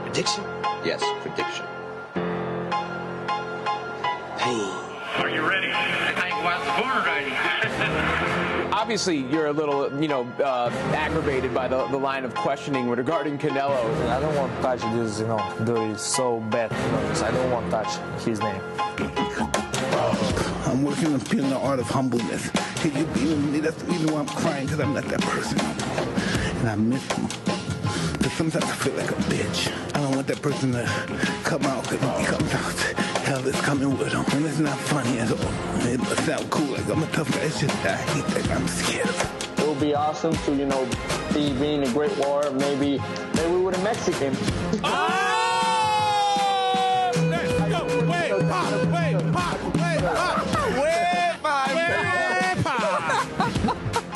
Prediction? Yes, prediction. Are you ready? I think was born ready. Obviously, you're a little, aggravated by the line of questioning regarding Canelo. I don't want to touch this, dirty, so bad. I don't want to touch his name. I'm working on feeling the art of humbleness. Hey, you being me, that's the reason why I'm crying, because I'm not that person. And I miss him. Because sometimes I feel like a bitch. I don't want that person to come out, because when he comes out, hell is coming with him. And it's not funny at all. It must sound cool, like I'm a tough guy. It's just that I hate that I'm scared. It would be awesome to, be being a great war, maybe with a Mexican.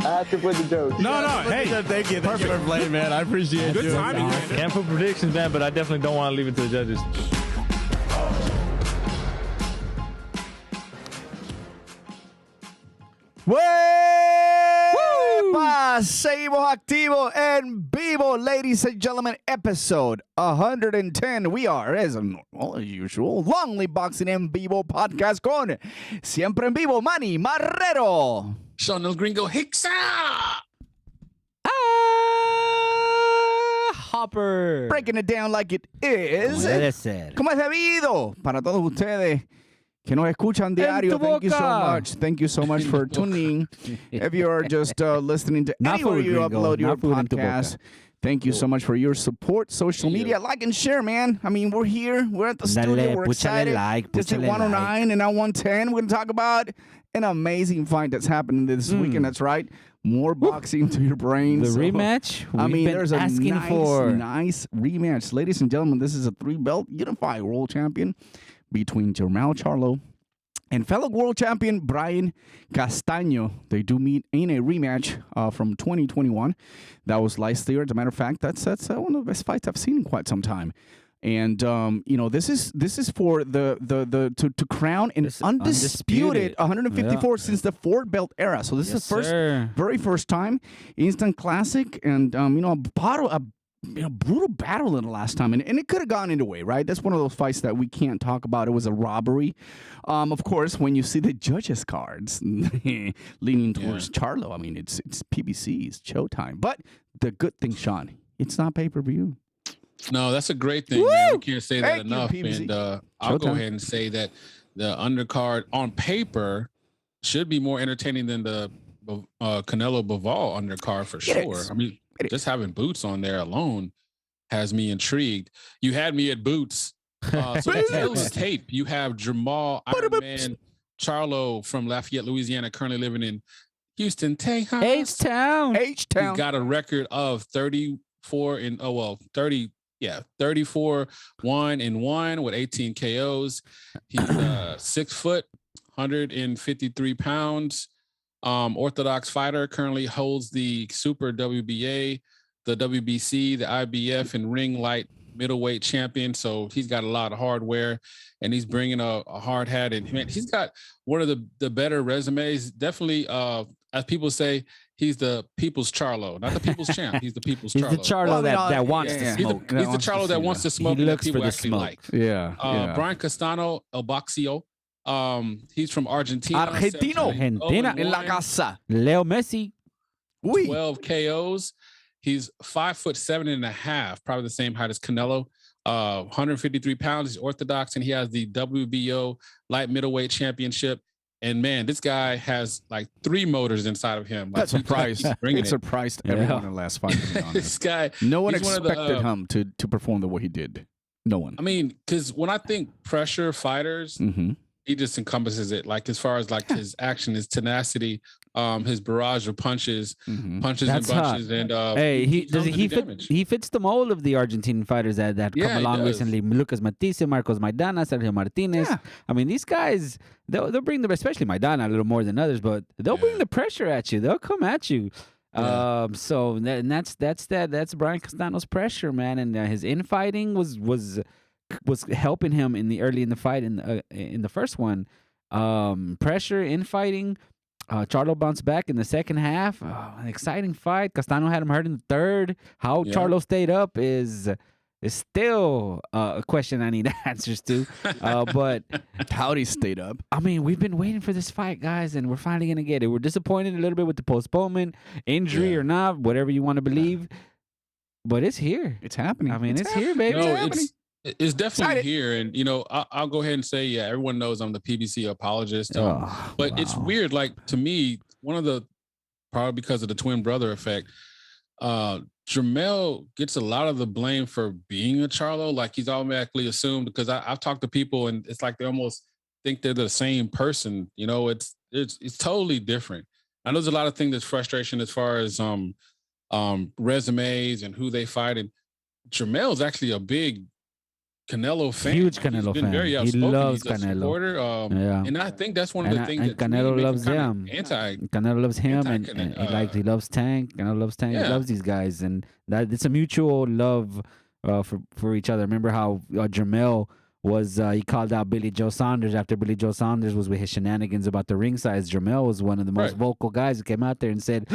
I have to put the joke. No, hey. Thank you for playing, man. I appreciate Good you. timing. Can't put predictions, man, but I definitely don't want to leave it to the judges. Seguimos activo en vivo, ladies and gentlemen. Episode 110. We are, as normal, as usual, LongLiveBoxing en vivo podcast con siempre en vivo, Manny Marrero. Sean El Gringo Hicksa. Hopper. Breaking it down like it is. ¿Cómo es debido? Para todos ustedes que nos escuchan diario, thank you so much. Thank you so much for tuning. If you're just listening to anywhere you upload your podcast, thank you so much for your support. Social media, like and share, man. I mean, we're here. We're at the studio. We're excited. Just at 109 and now 110. We're going to talk about an amazing fight that's happening this weekend. That's right. More boxing to your brain. The rematch? There's a nice rematch. Ladies and gentlemen, this is a 3-belt unified world champion between Charlo and fellow world champion Brian Castaño. They do meet in a rematch from 2021. That was last year. As a matter of fact, that's one of the best fights I've seen in quite some time. And this is for to crown an undisputed 154 since the 4-belt era. So this is the very first time, instant classic, and brutal battle in the last time, and it could have gone either way, right? That's one of those fights that we can't talk about. It was a robbery. Of course, when you see the judges' cards leaning towards Charlo, I mean, it's PBC, it's Showtime. But the good thing, Sean, it's not pay-per-view. No, that's a great thing, man. We can't say that enough. And I'll go ahead and say that the undercard on paper should be more entertaining than the Canelo Bivol undercard for sure. I mean, just having Boots on there alone has me intrigued. You had me at Boots. So the tape, you have Jamal Ironman Charlo from Lafayette, Louisiana, currently living in Houston, Texas. H-Town. He got a record of 34-1-1 with 18 KOs. He's 6 foot, 153 pounds. Orthodox fighter, currently holds the Super WBA, the WBC, the IBF, and ring light middleweight champion. So he's got a lot of hardware, and he's bringing a hard hat. And man, he's got one of the better resumes. Definitely, as people say, he's the people's Charlo, not the people's champ. He's the people's Charlo. He's the Charlo that wants to smoke. He's the Charlo that wants to smoke. He looks that people for the actually smoke. like. Yeah. Brian Castaño, El Boxeo. He's from Argentina. Argentina en la casa. Leo Messi. 12 KOs. He's 5'7.5", probably the same height as Canelo. 153 pounds. He's orthodox, and he has the WBO light middleweight championship. And man, this guy has like 3 motors inside of him. Like, that surprised. It surprised everyone in the last fight. To be honest. This guy. No one expected him to perform the way he did. No one. I mean, because when I think pressure fighters. He just encompasses it, like as far as like his action, his tenacity, his barrage of punches, punches and bunches, and he fits the mold of the Argentine fighters that come along recently. Lucas Matisse, Marcos Maidana, Sergio Martinez. Yeah. I mean, these guys they'll bring especially Maidana a little more than others, but they'll bring the pressure at you. They'll come at you. Yeah. That's Brian Castaño's pressure, man, and his infighting was helping him in the fight in the first one. Pressure, infighting. Charlo bounced back in the second half. An exciting fight. Castaño had him hurt in the third. How Charlo stayed up is still a question I need answers to. But how he stayed up. I mean, we've been waiting for this fight, guys, and we're finally going to get it. We're disappointed a little bit with the postponement, injury or not, whatever you want to believe. But it's here. It's happening. I mean, it's here, baby. No, it's definitely here. And, I'll go ahead and say, everyone knows I'm the PBC apologist. But it's weird. Like, to me, one of the, probably because of the twin brother effect, Jermell gets a lot of the blame for being a Charlo. Like, he's automatically assumed, because I've talked to people and it's like they almost think they're the same person. It's totally different. I know there's a lot of things that's frustration as far as resumes and who they fight. And Jermell's actually a big Canelo fan. Huge Canelo fan. Very outspoken. He loves He's a Canelo. Supporter. And I think that's one of the things that Canelo loves him. Canelo loves him, and he loves Tank. Canelo loves Tank. He loves these guys, and that it's a mutual love for each other. Remember how Jermell was he called out Billy Joe Saunders after Billy Joe Saunders was with his shenanigans about the ring size. Jermell was one of the most vocal guys who came out there and said,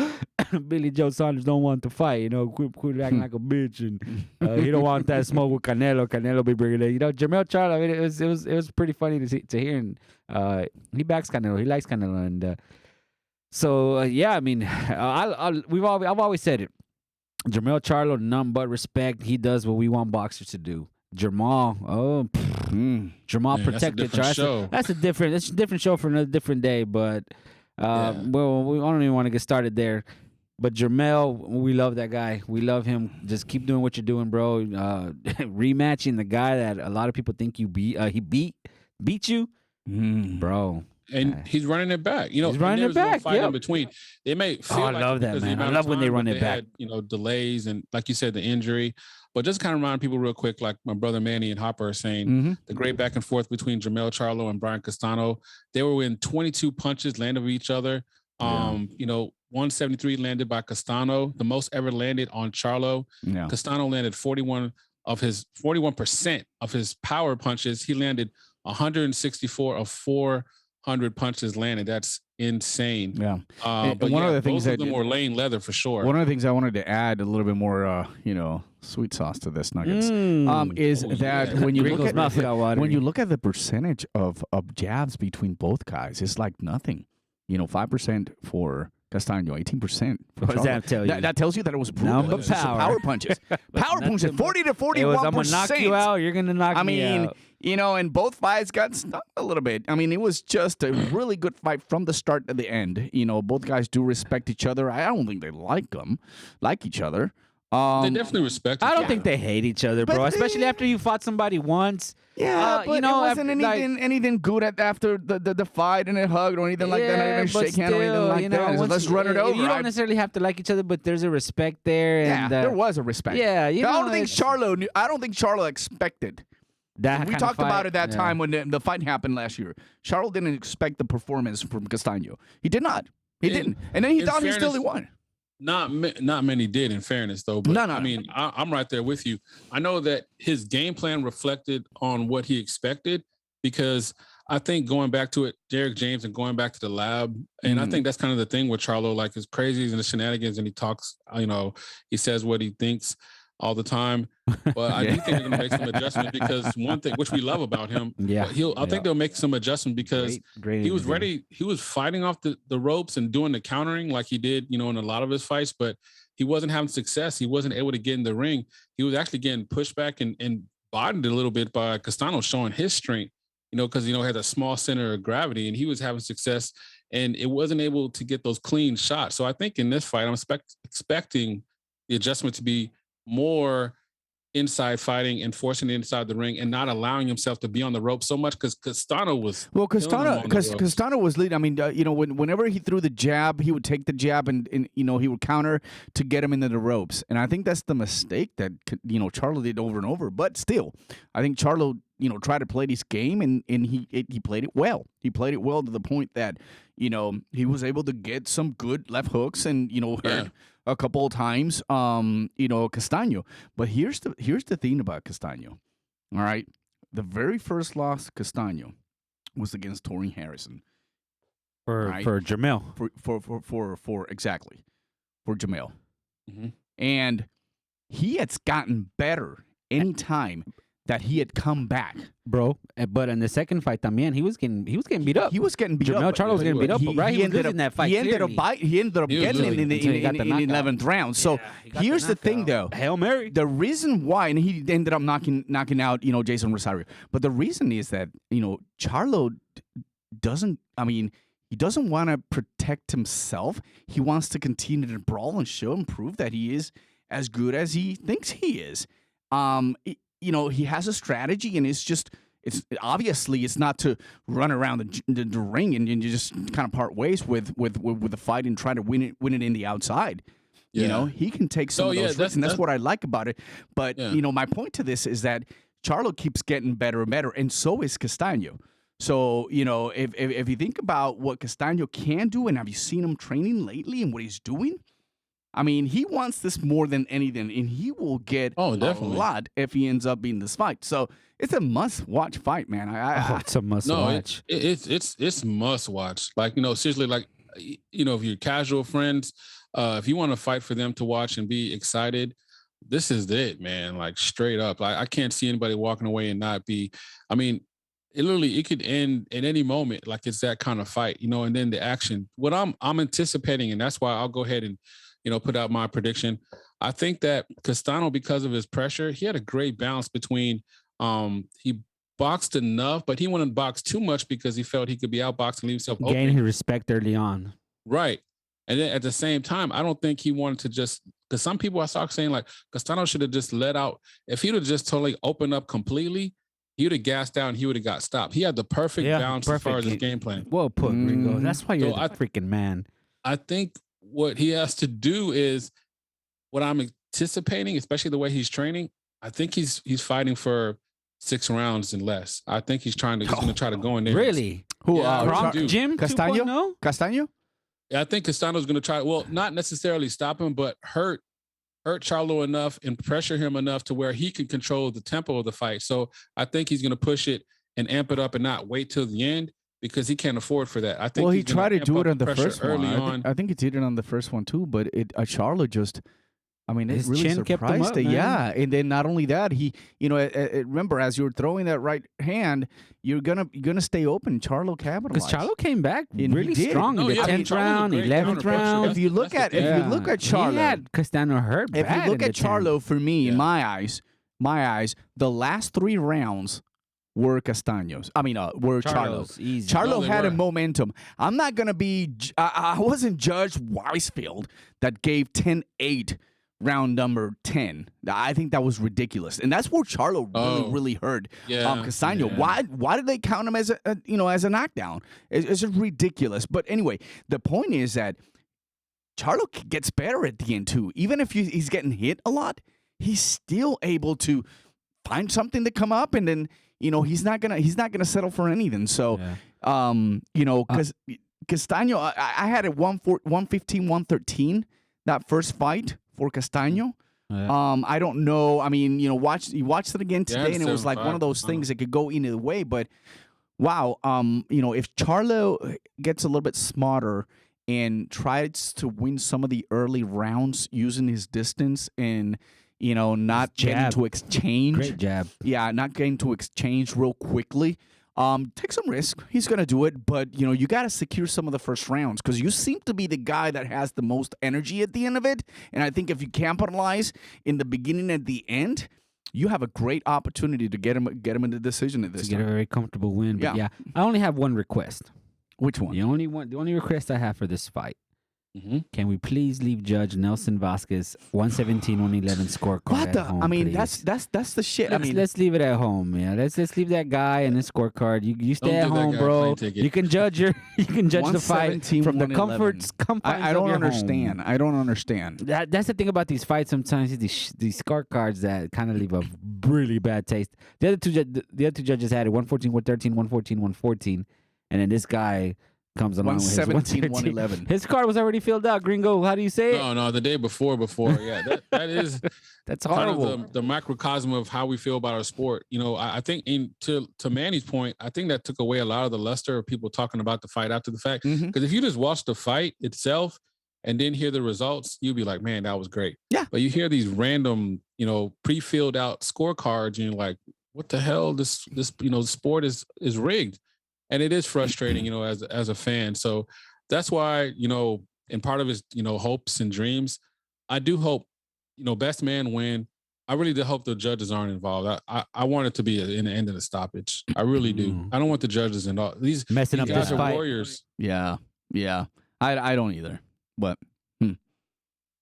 Billy Joe Saunders don't want to fight, quit acting like a bitch, and he don't want that smoke with Canelo. Canelo be bringing it. Jermell Charlo. I mean, it was pretty funny to hear. And he backs Canelo. He likes Canelo, and I mean, I've always said it. Jermell Charlo, none but respect. He does what we want boxers to do. Jamal, Jamal protected. That's a different show for another different day. But well, we don't even want to get started there. But Jermell, we love that guy. We love him. Just keep doing what you're doing, bro. Rematching the guy that a lot of people think you beat. He beat you, bro. And he's running it back. He's running it back. No fight in between. They may feel I love that, man. I love when they run it back. Had, delays and, like you said, the injury. But just kind of remind people real quick, like my brother Manny and Hopper are saying, the great back and forth between Jermell Charlo and Brian Castaño. They were in 22 punches landed with each other. 173 landed by Castaño, the most ever landed on Charlo. Yeah. Castaño landed 41% of his power punches. He landed 164 of 400 punches landed. That's insane. Yeah. But one of the things that were laying leather for sure. One of the things I wanted to add a little bit more, sweet sauce to this Nuggets, when you look at the percentage of jabs between both guys, it's like nothing. 5% for Castaño, 18%. What does that tell you? That tells you that it was brutal. Power punches. Power punches, 40 to 41%. It was, I'm going to knock you out, you're going to knock me out. And both fights got stuck a little bit. I mean, it was just a really good fight from the start to the end. Both guys do respect each other. I don't think they like each other. They definitely respect each other. I don't think they hate each other, bro. Especially after you fought somebody once. Yeah, but it wasn't anything good after the fight and a hug or anything like that. Not even shake hand or anything like that. So let's run it over. You don't necessarily have to like each other, but there's a respect there. And, there was a respect. Yeah, I don't think Charlo expected. We talked about it that time when the fight happened last year. Charlo didn't expect the performance from Castaño. He did not. He didn't. And then he thought he still won. Not many did, in fairness, though. But, I mean, I'm right there with you. I know that his game plan reflected on what he expected, because I think going back to it, Derek James and going back to the lab, and I think that's kind of the thing with Charlo, like his crazies and the shenanigans, and he talks, he says what he thinks all the time. But I do think they're going to make some adjustments, because one thing which we love about him, I think they'll make some adjustments, because he was ready. He was fighting off the ropes and doing the countering like he did, in a lot of his fights, but he wasn't having success. He wasn't able to get in the ring. He was actually getting pushed back and bodied a little bit by Castaño, showing his strength, because, he had a small center of gravity, and he was having success, and it wasn't able to get those clean shots. So I think in this fight, I'm expecting the adjustment to be more inside fighting and forcing it inside the ring and not allowing himself to be on the rope so much, because Castaño was Castaño was leading. I mean, whenever he threw the jab, he would take the jab and he would counter to get him into the ropes. And I think that's the mistake that Charlo did over and over. But still, I think Charlo tried to play this game, and he played it well. He played it well to the point that he was able to get some good left hooks and hurt a couple of times, Castaño. But here's the thing about Castaño. All right, the very first loss Castaño was against Torian Harrison. for Jamel. For exactly for Jamel. Mhm. And he has gotten better anytime that he had come back. Bro, but in the second fight, también he was getting beat up. He was getting beat Jamel up. Charlo was getting beat up, right? He was ended losing up, that fight. He ended up He was getting it in until he got the the knockout. 11th round. So here's the thing, though. Hail Mary. The reason why, and he ended up knocking out, Jason Rosario. But the reason is that, Charlo doesn't, he doesn't want to protect himself. He wants to continue to brawl and show and prove that he is as good as he thinks he is. He has a strategy, and it's obviously it's not to run around the ring and you just kind of part ways with the fight and try to win it in the outside. Yeah. He can take some of those risks, and that's what I like about it. But my point to this is that Charlo keeps getting better and better, and so is Castaño. So if you think about what Castaño can do, and have you seen him training lately and what he's doing? He wants this more than anything, and he will get a lot if he ends up being this fight. So it's a must-watch fight, man. It's a must-watch. It's must-watch. Like, seriously, like, if you're casual friends, if you want to fight for them to watch and be excited, this is it, man. Like, straight up. I can't see anybody walking away and not be. It could end at any moment. Like, it's that kind of fight, and then the action. What I'm anticipating, and that's why I'll go ahead and put out my prediction. I think that Castaño, because of his pressure, he had a great balance between he boxed enough, but he wouldn't box too much because he felt he could be outboxed and leave himself open. Gain his respect early on. Right. And then at the same time, I don't think he wanted to just, because some people I saw saying like Castaño should have just let out. If he would have just totally opened up completely, he would have gassed out and he would have got stopped. He had the perfect balance as far as his game plan. Well put, Gringo. That's why you're the freaking man. I think what he has to do is what I'm anticipating, especially the way he's training. I think he's fighting for 6 rounds and less. I think he's going to try to go in there. Really? Who? Jim Castaño? Castaño? Yeah, I think Castaño's going to try. Well, not necessarily stop him, but hurt Charlo enough and pressure him enough to where he can control the tempo of the fight. So I think he's going to push it and amp it up and not wait till the end, because he can't afford for that. I think. Well, he tried to do it on the first early one. on. I think he did it on the first one too, but Charlo just. His it really chin kept him surprised up, it. man. Yeah, and then not only that, he, remember as you were throwing that right hand, you're gonna stay open. Charlo capitalized. Because Charlo came back And really he did. strong in the 10th round, 11th round. If you look at Charlo, he had Castaño hurt. if you look at Charlo, for me, Yeah. in my eyes, the last 3 rounds were Castaño's. Were Charlo's. Easy. Charlo they had a were. momentum. I'm not gonna be. I wasn't Judge Weisfield that gave 10-8. Round number 10. I think that was ridiculous, and that's where Charlo really hurt Castaño. Yeah. Why did they count him as a knockdown? It's just ridiculous. But anyway, the point is that Charlo gets better at the end too. Even if he's getting hit a lot, he's still able to find something to come up, and then he's not gonna settle for anything. So because Castaño, I had it 115, 113 that first fight for Castaño. Yeah. I don't know. You watched it again today, and it was like one of 7-5. those things that could go either way. But wow, if Charlo gets a little bit smarter and tries to win some of the early rounds using his distance and not getting to exchange, Great jab. yeah, not getting to exchange real quickly. Take some risk. He's going to do it, but you got to secure some of the first rounds, because you seem to be the guy that has the most energy at the end of it. And I think if you capitalize in the beginning and the end, you have a great opportunity to get him in the decision at this To get a time. very comfortable win. But Yeah. I only have one request. Which one? The only request I have for this fight. Mhm. Can we please leave Judge Nelson Vasquez 117, 111 scorecard What at the? home, That's please? that's the shit. Let's leave it at home, man. Let's leave that guy and his scorecard. You stay at give that home, guy a bro. plane ticket. You can judge the fight 117, from the 111. confines I don't of your understand. home. I don't understand. That's the thing about these fights. Sometimes these scorecards that kind of leave a really bad taste. The other two judges had it 114, 113, 114, 114, and then this guy comes along with his 117, 113. 111. His card was already filled out. Gringo, how do you say it? No, the day before. Yeah, that is That's kind horrible. of the microcosm of how we feel about our sport. You know, I think to Manny's point, I think that took away a lot of the luster of people talking about the fight after the fact. Because if you just watch the fight itself and then hear the results, you'd be like, man, that was great. Yeah. But you hear these random, pre-filled out scorecards, and you're like, what the hell? This sport is rigged. And it is frustrating, as a fan. So that's why, and part of his, hopes and dreams, I do hope, best man win. I really do hope the judges aren't involved. I want it to be an end of the stoppage. I really do. I don't want the judges involved. These Messing up guys this are fight. warriors. Yeah. I don't either. But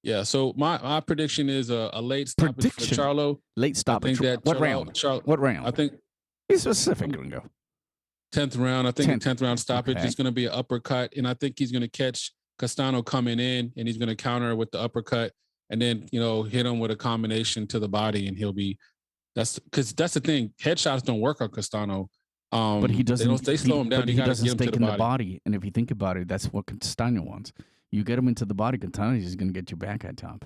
yeah. So my prediction is a late stoppage for Charlo. Late stoppage. What round? What round? I think be specific, Gringo. 10th round. I think 10th round stoppage is going to be an uppercut, and I think he's going to catch Castaño coming in, and he's going to counter with the uppercut, and then hit him with a combination to the body, and he'll be. That's the thing. Headshots don't work on Castaño. But he doesn't. They slow him down. He doesn't get him stake to in the body. And if you think about it, that's what Castaño wants. You get him into the body, Castaño is going to get you back at top.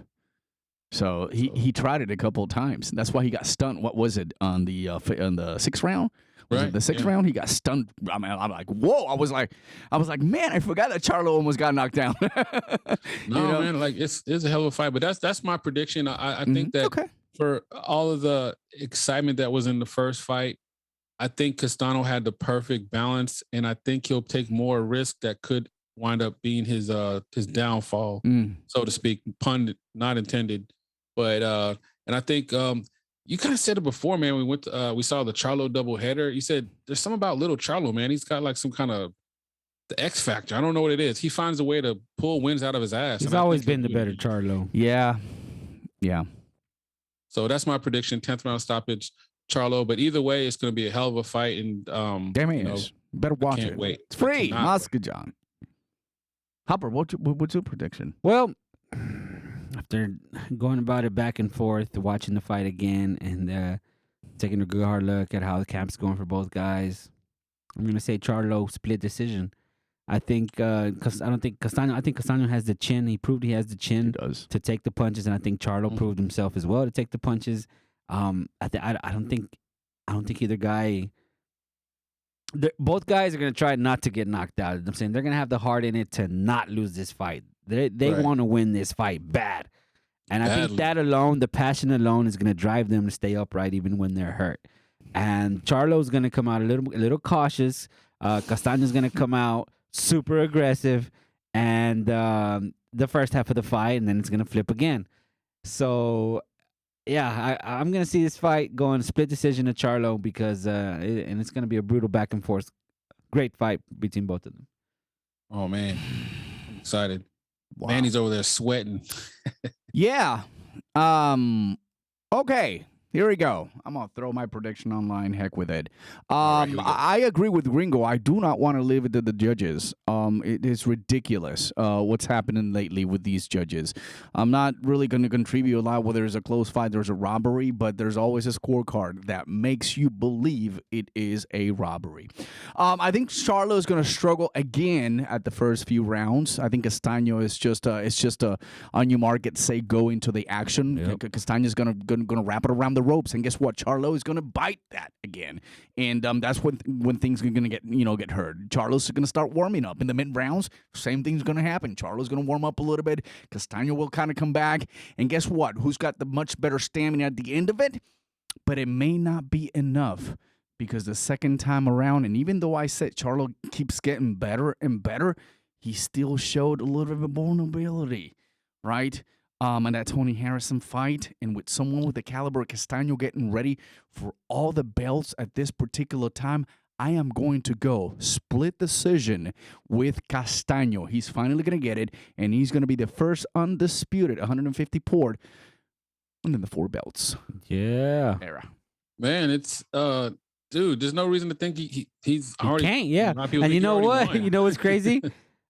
So he tried it a couple of times. That's why he got stunned. What was it on the sixth round? Right. The sixth round, he got stunned. I mean, I'm like, whoa! I was like, man, I forgot that Charlo almost got knocked down. Man, like it's a hell of a fight. But that's my prediction. I think that for all of the excitement that was in the first fight, I think Castaño had the perfect balance, and I think he'll take more risk that could wind up being his downfall, so to speak. Pun not intended, but and I think. You kind of said it before, man. We saw the Charlo doubleheader. You said there's something about little Charlo, man. He's got like some kind of the X factor. I don't know what it is. He finds a way to pull wins out of his ass. He's always been the better Charlo. Yeah. So that's my prediction: 10th round stoppage, Charlo. But either way, it's going to be a hell of a fight. And damn it, better watch it. Wait, it's free. Moscow John. Hopper, what's your prediction? Well, after going about it back and forth, watching the fight again, and taking a good hard look at how the camp's going for both guys, I'm gonna say Charlo split decision. I think I don't think Castaño. I think Castaño has the chin. He proved he has the chin to take the punches, and I think Charlo proved himself as well to take the punches. I don't think either guy. Both guys are gonna try not to get knocked out. I'm saying they're gonna have the heart in it to not lose this fight. They want to win this fight bad. And I think that alone, the passion alone, is going to drive them to stay upright even when they're hurt. And Charlo's going to come out a little cautious. Castaño's going to come out super aggressive. And the first half of the fight, and then it's going to flip again. So, yeah, I'm going to see this fight going split decision to Charlo because and it's going to be a brutal back and forth. Great fight between both of them. Oh, man. I'm excited. Wow. Manny's over there sweating. Yeah. Okay. Here we go. I'm going to throw my prediction online. Heck with it. I agree with Gringo. I do not want to leave it to the judges. It is ridiculous what's happening lately with these judges. I'm not really going to contribute a lot whether there's a close fight, there's a robbery, but there's always a scorecard that makes you believe it is a robbery. I think Charlo is going to struggle again at the first few rounds. I think Castaño is just on your market, say go into the action. Yep. Castaño is going to wrap it around the ropes, and guess what? Charlo is going to bite that again, and that's when things are going to get hurt. Charlo's going to start warming up in the mid rounds. Same thing's going to happen. Charlo's going to warm up a little bit. Castaño will kind of come back, and guess what? Who's got the much better stamina at the end of it? But it may not be enough because the second time around, and even though I said Charlo keeps getting better and better, he still showed a little bit of vulnerability, right? And that Tony Harrison fight, and with someone with the caliber of Castaño getting ready for all the belts at this particular time, I am going to go split decision with Castaño. He's finally going to get it, and he's going to be the first undisputed 150 port and then the 4 belts. Yeah. Era. Man, it's dude, there's no reason to think he's already. He can't, yeah. And you know what? You know what's crazy?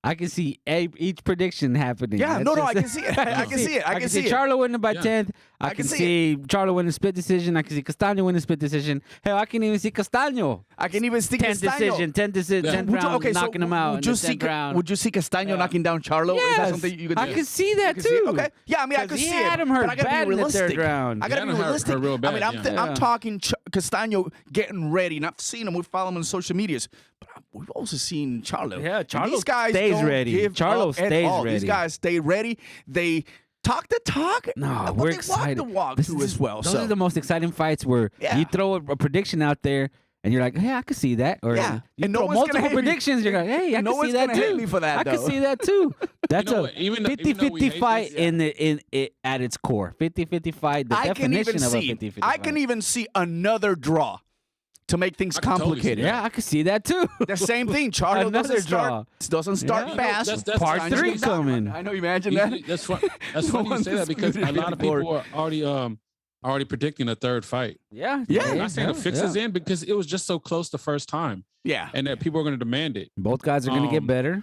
I can see each prediction happening. Yeah, That's I can see it. I can see it. I can see Charlo winning by 10th. I can see Charlo winning split decision. I can see Castaño winning split decision. Hell, I can even see Castaño. I can even see 10th Castaño. 10th decision, 10th round, knocking him out. Would you see Castaño knocking down Charlo? Yes. Is that something you could? I can see that you too. Okay, yeah, I mean, I could see he it. had him hurt but I gotta bad be in the realistic. third round. I gotta be realistic. Hurt real bad, I mean, I'm talking Castaño getting ready, and I've seen him. We follow him on social medias, but we've also seen Charlo. Yeah, Charlo these guys stays don't ready. give Charlo up at stays all. ready. These guys stay ready. They talk the talk. No, but we're they excited. Walk the walk This too is- as well. Those So are the most exciting fights where you throw a prediction out there and you're like, hey, I could see that. Or Yeah. you And no throw one's gonna multiple hate me. predictions. You're like, hey, I No can one's see that gonna hate too. me for that, I can though. see that too. That's know a what? Even though we 50-50 hate fight this, at its core. 50-50 fight, the I can definition even of a see. 50-50 I fight. can even see another draw to make things I can totally see complicated. that. Yeah, I can see that too. The same thing. Charlo Another doesn't start Yeah. fast. That's Part fine. 3 coming. I know you imagine that. That's funny. That's funny you say that because a lot of people are already predicting a third fight. Yeah. I'm not saying the fix is in because it was just so close the first time, Yeah. and that people are going to demand it. Both guys are going to get better.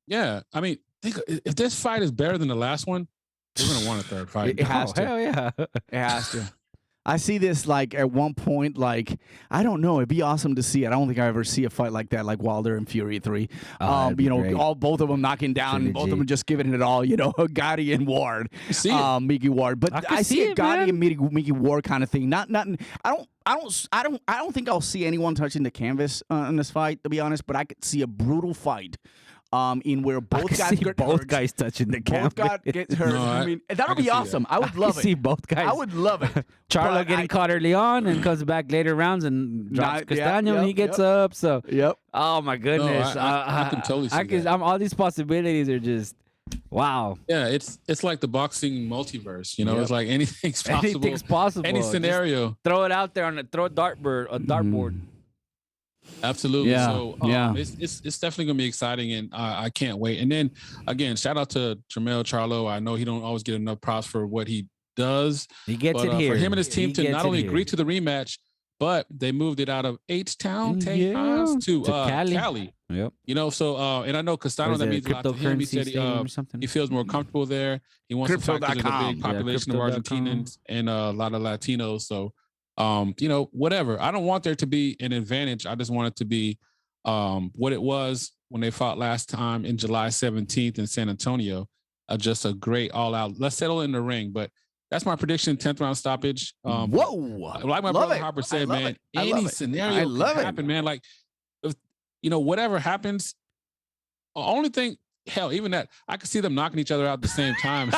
Yeah, I mean, think if this fight is better than the last one, we're going to want a third fight. It has to. Hell yeah. It has to. I see this like at one point, like I don't know, it'd be awesome to see it. I don't think I ever see a fight like that, like Wilder and Fury 3. that'd be You know, great. both of them knocking down, and both of them just giving it all. You know, Gotti and Ward, see it. Mickey Ward. But I can I see see a it, Gotti man. and Mickey Ward kind of thing. Not. I don't think I'll see anyone touching the canvas in this fight, to be honest. But I could see a brutal fight. In where I both can guys see get both hurt. guys touching the Both canvas. guys get hurt. No, I mean, that'll can be see awesome. that. I would love I it. see both guys. I would love it. Charlo But getting caught early on and comes back later rounds and drops Castaño and he gets up. So, Yep. oh my goodness, I can totally see that. all these possibilities are just wow. Yeah, it's like the boxing multiverse. You know, Yep. it's like anything's possible. Anything's possible. Any Just scenario. throw it out there on throw a dartboard. Absolutely. Yeah, So it's definitely gonna be exciting, and I can't wait. And then again, shout out to Jermell Charlo. I know he don't always get enough props for what he does. He gets But it here. for him and his team He to gets not it only here. agree to the rematch, but they moved it out of H-Town, Yeah, to Cali. Cali. Yep. You know, so and I know Or Castaño, is that it means a lot to him. He cryptocurrency said stadium or something? he feels more comfortable there. He wants to fight because there's a Crypto.com. big population of crypto.com. Argentinians and a lot of Latinos. So, you know, whatever. I don't want there to be an advantage. I just want it to be what it was when they fought last time in July 17th in San Antonio. Just a great all-out. Let's settle in the ring, but that's my prediction. 10th round stoppage. Whoa! Like my Love brother it. Harper I said, love man, it. I love any it. scenario I love can it. happen, man. Like, if, you know, whatever happens. The only thing, hell, even that, I could see them knocking each other out at the same time.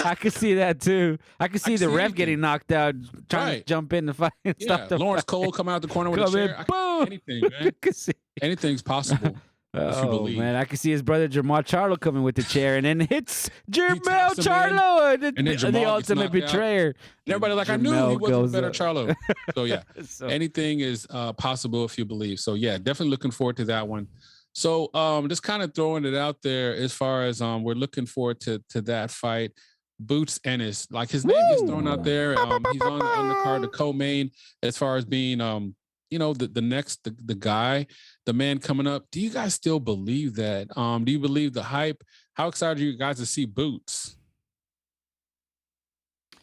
I could see that too. I could see can the see ref anything. getting knocked out, trying to Right. jump in the fight and Yeah, stop the Lawrence fight. Cole come out the corner with a Come in, chair. I boom. can see anything, man. Could see- Anything's possible. If you Oh believe. man, I could see his brother Jamal Charlo coming with the chair and then hits Jermell taps him in, Charlo and then the Jamal gets ultimate knocked out. betrayer. And everybody like, I knew he Jermell wasn't goes better up. Charlo. So yeah, So- anything is possible if you believe. So yeah, definitely looking forward to that one. So just kind of throwing it out there as far as we're looking forward to that fight. Boots Ennis, like his name is thrown out there. He's on the card, the co-main, as far as being you know, the next the guy, the man coming up. Do you guys still believe that? Do you believe the hype? How excited are you guys to see Boots?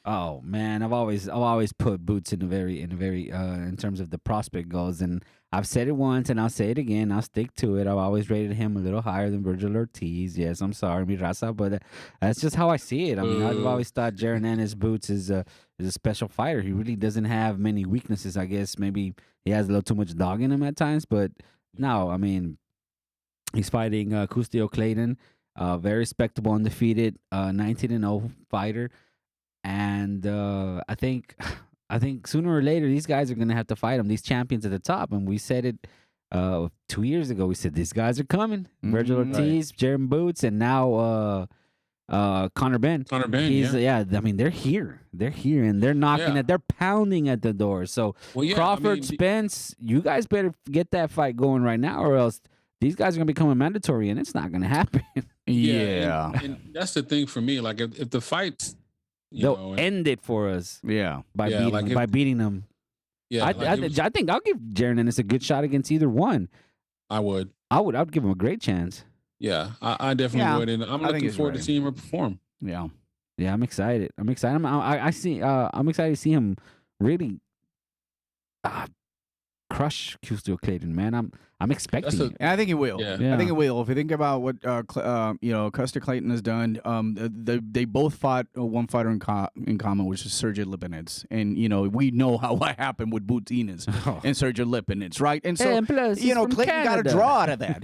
Oh man, I've always put Boots in a very in terms of the prospect goes, and I've said it once and I'll say it again. I'll stick to it. I've always rated him a little higher than Virgil Ortiz. Yes, I'm sorry, mi raza, but that's just how I see it. I mean, I've always thought Jaron Ennis Boots is a special fighter. He really doesn't have many weaknesses. I guess maybe he has a little too much dog in him at times, but no, I mean, he's fighting Custio Clayton, very respectable, undefeated, 19-0 fighter. And I think sooner or later these guys are gonna have to fight him. These champions at the top, and we said it 2 years ago. We said these guys are coming. Virgil Ortiz, Jaron Boots, and now Conor Benn. Conor Benn, He's, I mean, they're here, and they're knocking Yeah. at, they're pounding at the door. So Well, yeah, Crawford, Spence, you guys better get that fight going right now, or else these guys are gonna become a mandatory, and it's not gonna happen. Yeah. And that's the thing for me. Like if the fights, They'll end it for us Yeah. by Yeah, beating like them, if- by beating them. yeah, I like it was- think I'll give Jaron Ennis a good shot against either one. I would. I'd give him a great chance. Yeah, I definitely would, and I'm looking forward to seeing him perform. Yeah. Yeah, I'm excited. I'm excited. I'm excited to see him really crush Custio Clayton, man. I'm expecting it. And I think he will. Yeah. I think he will. If you think about what Custer Clayton has done, they both fought one fighter in common, which is Sergey Lipinets, and we know how what happened with Boots Enos and Sergey Lipinets, right? And so plus, Clayton got a draw out of that.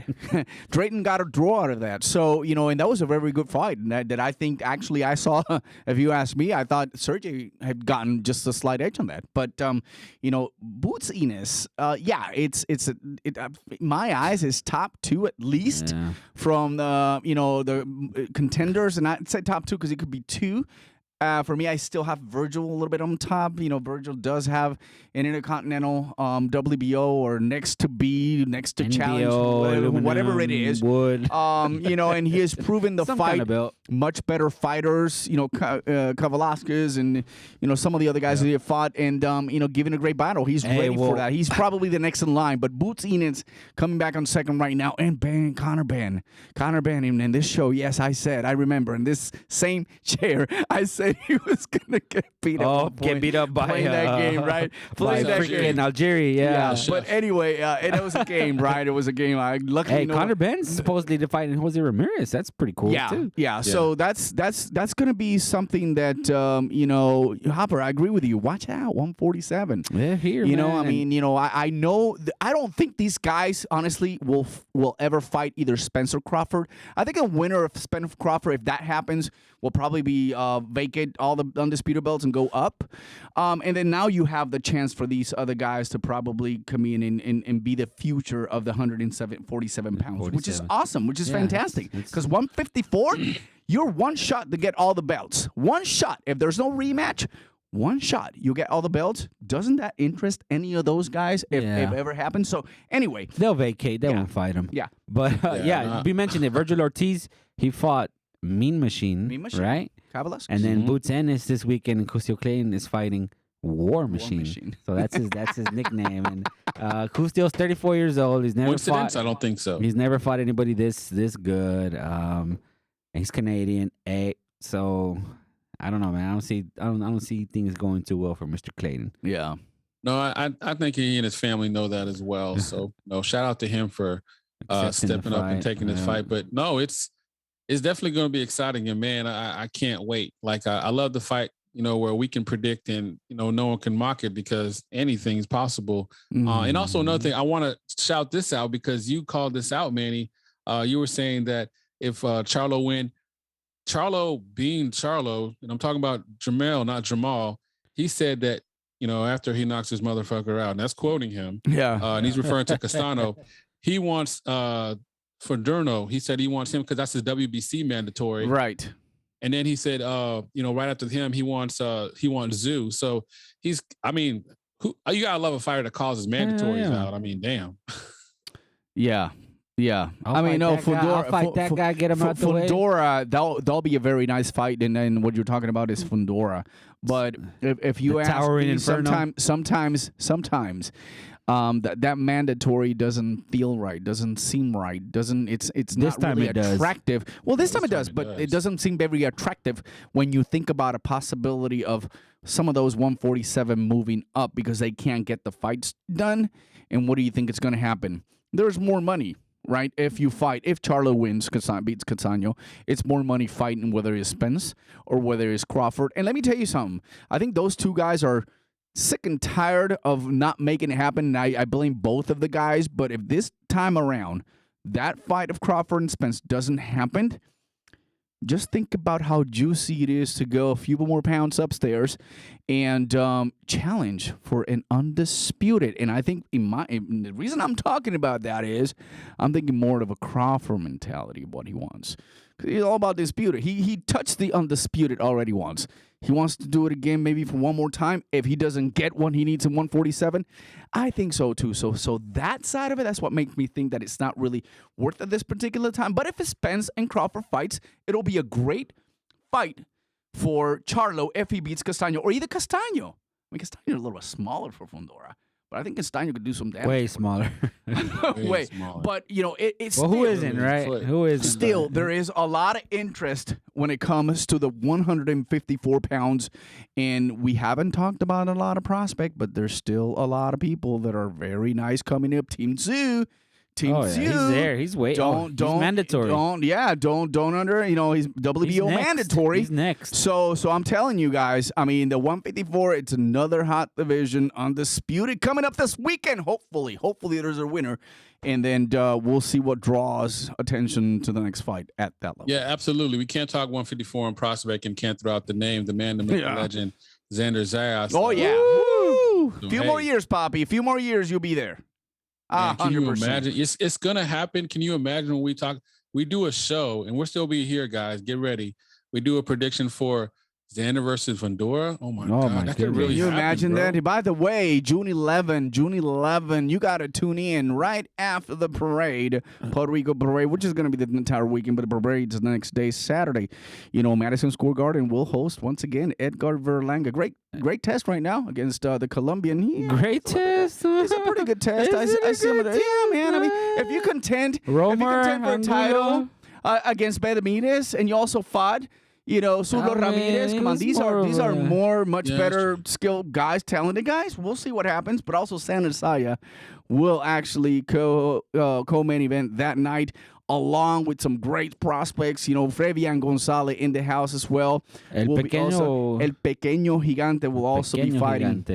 Drayton got a draw out of that. So and that was a very good fight. And that I think actually I saw. If you ask me, I thought Sergey had gotten just a slight edge on that. But Boots Enos, my eyes is top 2 at least from the contenders, and I'd say top 2 because it could be 2. For me, I still have Virgil a little bit on top. Virgil does have an Intercontinental WBO or next to NBO, challenge, whatever it is. Wood. And he has proven the Some fight kind of belt. much better fighters. Kavalasquez and some of the other guys that he have fought, and given a great battle. He's ready for that. He's probably the next in line. But Boots Enos coming back on second right now, and Connor Ben in this show. Yes, I remember in this same chair, I said he was gonna get beat up. Get beat up by playing that game, right? Playing that game in Algeria. Yeah. But anyway, it was a game, right? It was a game. Luckily, Connor Ben's supposedly fighting Jose Ramirez. That's pretty cool. Too. Yeah. So that's gonna be something that Hopper. I agree with you. Watch out, 147. Yeah, here. I know. I don't think these guys honestly will ever fight either Spencer Crawford. I think a winner of Spencer Crawford, if that happens, will probably be vacate all the undisputed belts and go up. And then now you have the chance for these other guys to probably come in and be the future of the 147 pounds, which is awesome, which is fantastic. Because 154, you're one shot to get all the belts. One shot. If there's no rematch, one shot, you get all the belts. Doesn't that interest any of those guys if it ever happens? So anyway. They'll vacate. They won't fight him. Yeah. But we mentioned it. Virgil Ortiz, he fought Mean Machine, right? Kavalasquez. And then Boots Ennis this weekend, and Custio Clayton is fighting War Machine. So that's his nickname. And Custio's 34 years old. He's never Coincidence? fought. I don't think so. He's never fought anybody this good. And he's Canadian. So I don't know, man. I don't see things going too well for Mr. Clayton. Yeah. No, I think he and his family know that as well. So shout out to him for stepping up and taking this fight. But no, it's definitely going to be exciting, and man, I can't wait. Like I love the fight, where we can predict and no one can mock it because anything's possible. And also another thing, I want to shout this out because you called this out, Manny. You were saying that if Charlo win, Charlo being Charlo, and I'm talking about Jamel, not Jamal. He said that after he knocks his motherfucker out, and that's quoting him. Yeah, and he's referring to Castaño. He wants Fodorno. He said he wants him because that's his WBC mandatory. Right. And then he said, right after him, he wants Zoo. So you gotta love a fighter that causes mandatories out. I mean, damn. Yeah. Yeah, Fundora. I'll fight that guy. Get him out the way. Fundora, that'll be a very nice fight. And then what you're talking about is Fundora. But if you ask me, sometimes that mandatory doesn't feel right, doesn't seem right, it's not really attractive. Well, this time it does, but it doesn't seem very attractive when you think about a possibility of some of those 147 moving up because they can't get the fights done. And what do you think is going to happen? There's more money. Right, if Charlo wins, beats Castaño, it's more money fighting whether it's Spence or whether it's Crawford. And let me tell you something. I think those two guys are sick and tired of not making it happen. And I blame both of the guys. But if this time around that fight of Crawford and Spence doesn't happen, just think about how juicy it is to go a few more pounds upstairs and challenge for an undisputed. And I think the reason I'm talking about that is I'm thinking more of a Crawford mentality of what he wants. Because he's all about disputed. He touched the undisputed already once. He wants to do it again maybe for one more time. If he doesn't get one he needs in 147, I think so too. So that side of it, that's what makes me think that it's not really worth it this particular time. But if it's Spence and Crawford fights, it'll be a great fight for Charlo if he beats Castaño or either Castaño. I mean, Castaño is a little smaller for Fundora. But I think Castaño could do some damage. Way smaller. Way. But, you know, it's well, still, who isn't, right? Who isn't? Still, there is a lot of interest when it comes to the 154 pounds. And we haven't talked about a lot of prospect, but there's still a lot of people that are very nice coming up. Team Zoo. Team Zoo. He's there. He's waiting. He's mandatory. Don't under, you know, he's WBO mandatory. He's next. So I'm telling you guys, I mean, the 154, it's another hot division, undisputed, coming up this weekend. Hopefully there's a winner. And then we'll see what draws attention to the next fight at that level. Yeah, absolutely. We can't talk 154 on prospect and can't throw out the name, the man, the myth, the legend, Xander Zayas. Oh, yeah. A few more years, Poppy. A few more years, you'll be there. Man, can you imagine? It's going to happen. Can you imagine when we talk? We do a show, and we'll still be here, guys. Get ready. We do a prediction for Xander versus Vandora. Oh my God, that could really Can you happen, imagine bro. that? By the way, June 11, you got to tune in right after the parade, Puerto Rico parade, which is going to be the entire weekend, but the parade's the next day, Saturday. You know, Madison Square Garden will host once again Edgar Berlanga. Great test right now against the Colombian. Great test. It's a pretty good test. I see him. Yeah, man. I mean, if you contend for a title against Benavidez, and you also fought, you know, Sulo Ramirez. Come on, these are much better skilled guys, talented guys. We'll see what happens. But also, Sander Saya will actually co-main event that night, along with some great prospects. You know, Frevian Gonzalez in the house as well. El Pequeño Gigante will also be fighting.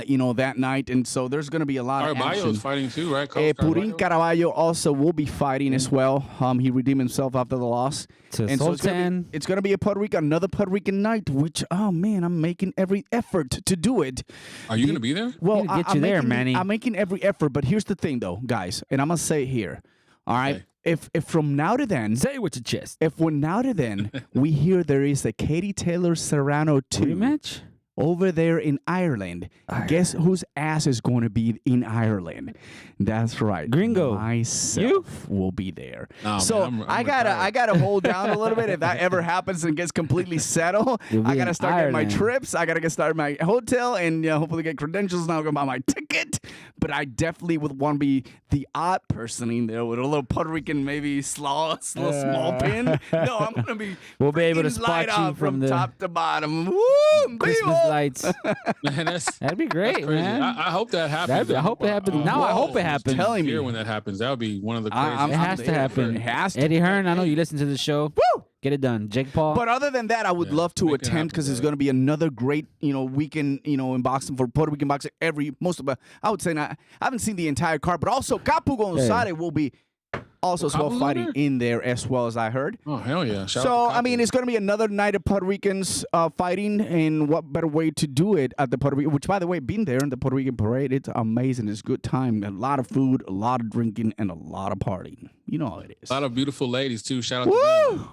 You know, that night. And so there's going to be a lot of action. Caraballo's fighting too, right? Purin Caraballo also will be fighting as well. He redeemed himself after the loss. And so it's going to be another Puerto Rican night, which, oh, man, I'm making every effort to do it. Are you going to be there? Well, I'm making every effort, but here's the thing, though, guys, and I'm going to say it here. All right? Okay. If from now to then, say it with your chest. If from now to then we hear there is a Katie Taylor Serrano 2 rematch over there in Ireland, guess whose ass is going to be in Ireland? That's right, Gringo. Myself will be there. Oh, so man, I gotta hold down a little bit. If that ever happens and gets completely settled, I gotta start getting my trips. I gotta get started my hotel and hopefully get credentials. Now I'm gonna buy my ticket. But I definitely would want to be the odd person in there with a little Puerto Rican maybe small pin. No, I'm gonna be. We'll be able to spot you from the top to bottom. Woo, Christmas lights. Man, that'd be great, man. I hope that happens. I hope it happens. I hope it happens. Telling me when that happens, that would be one of the craziest. It has to happen. It has to. Eddie Hearn, I know you listen to the show. Woo! Get it done. Jake Paul. But other than that, I would love to attempt because it's going to be another great, weekend, in boxing for Puerto Rican boxing. I would say I haven't seen the entire card, but also Capu Gonzalez will be also as well fighting in there as well as I heard. Oh, hell yeah. So, I mean, it's going to be another night of Puerto Ricans fighting, and what better way to do it at the Puerto Rican, which, by the way, been there in the Puerto Rican parade. It's amazing. It's a good time. A lot of food, a lot of drinking, and a lot of partying. You know how it is. A lot of beautiful ladies, too. Shout out to them.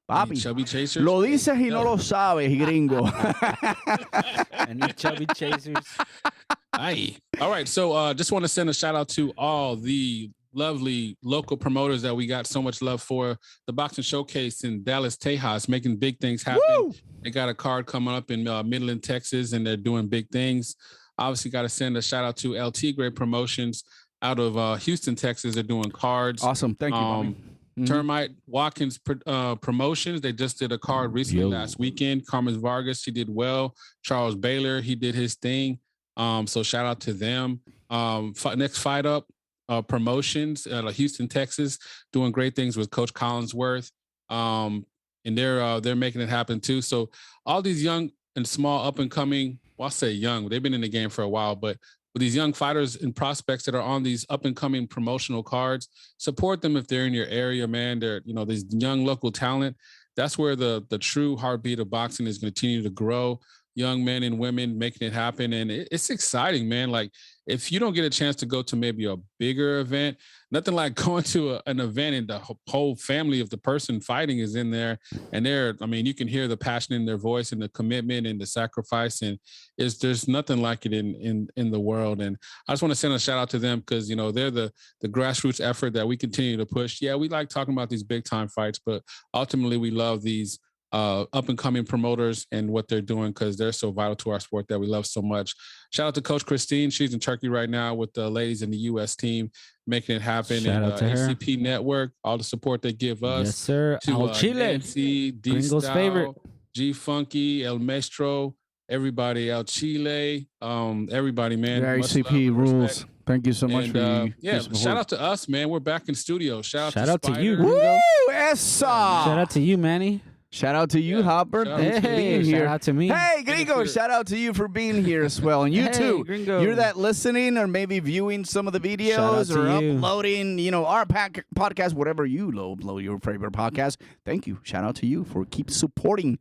Papi, chubby chasers. Lo dices y no lo sabes, gringo. Any chubby chasers. Aye. All right. So just want to send a shout out to all the lovely local promoters that we got so much love for. The Boxing Showcase in Dallas, Tejas, making big things happen. Woo! They got a card coming up in Midland, Texas, and they're doing big things. Obviously, got to send a shout out to El Tigre Promotions out of Houston, Texas. They're doing cards. Awesome. Thank you, Bobby. Termite Watkins Promotions. They just did a card recently last weekend. Carmen Vargas, she did well. Charles Baylor, he did his thing. So shout out to them. Next Fight Up Promotions, Houston, Texas, doing great things with Coach Collinsworth. And they're making it happen too. So all these young and small up and coming, well, I'll say young, they've been in the game for a while, but with these young fighters and prospects that are on these up and coming promotional cards, support them if they're in your area, man. They're, these young local talent. That's where the true heartbeat of boxing is going to continue to grow. Young men and women making it happen. And it's exciting, man. Like, if you don't get a chance to go to maybe a bigger event, nothing like going to an event and the whole family of the person fighting is in there. And you can hear the passion in their voice and the commitment and the sacrifice. And there's nothing like it in the world. And I just want to send a shout out to them because, they're the grassroots effort that we continue to push. Yeah, we like talking about these big time fights, but ultimately we love these up and coming promoters and what they're doing, because they're so vital to our sport that we love so much. Shout out to Coach Christine. She's in Turkey right now with the ladies in the U.S. team, making it happen. Shout out to her. ACP Network, all the support they give us. Yes, sir. To Al Chile. Nancy, Gringo's favorite. G Funky, El Maestro, everybody out Chile, everybody, man. Very Much CP love, rules. respect. Thank you so much for yeah. Shout out to us, man. We're back in studio. Shout out to you, Spider. Gringo. Essa! Shout out to you, Manny. Shout out to you, Yeah. Hopper. Shout out Thanks for Hey, being here. shout out to me. Hey, Gringo, shout out to you for being here as well. And you Hey, too. Gringo. You're that listening or maybe viewing some of the Shout out videos to or you. uploading, our podcast, whatever you upload your favorite podcast. Thank you. Shout out to you for keep supporting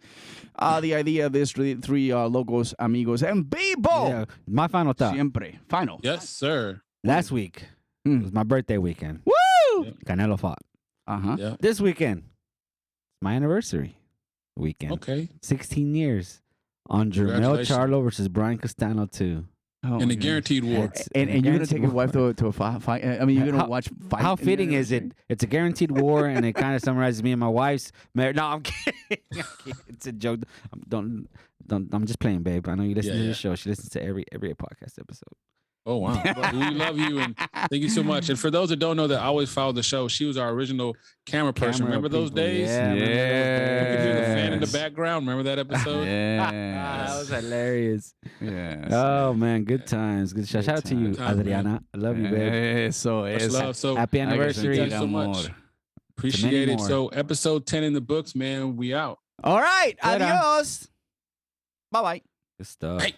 the idea of this three logos, amigos, and Bibo. Yeah, my final thought. Siempre. Final. Yes, sir. Last week it was my birthday weekend. Woo! Canelo fought. Uh-huh. Yeah. This weekend, it's my anniversary weekend. Okay. 16 years on Jermel Congratulations. Charlo versus Brian Castaño 2. Oh, In my a guaranteed war. It's And you're going to take your wife war. to a fight? I mean, you're going to How- watch fight? How in the fitting is it? anniversary? It's a guaranteed war, and it kind of summarizes me and my wife's marriage. No, I'm kidding. It's a joke. I'm just playing, babe. I know you listen to the show. She listens to every podcast episode. Oh, wow. Well, we love you and thank you so much. And for those that don't know that always follow the show, she was our original camera person. Camera Remember those people, days? yeah, You could hear the fan in the Yes. background. Remember that episode? That was hilarious. Yes. Oh man, good times. Good shout out to you, Good times, Adriana. I love you, babe. Eso Much es. love. So Happy anniversary. Thank you so much. Appreciate many it. more. So episode 10 in the books, man. We out. All right. Later. Adios. Bye-bye. Good stuff. Hey.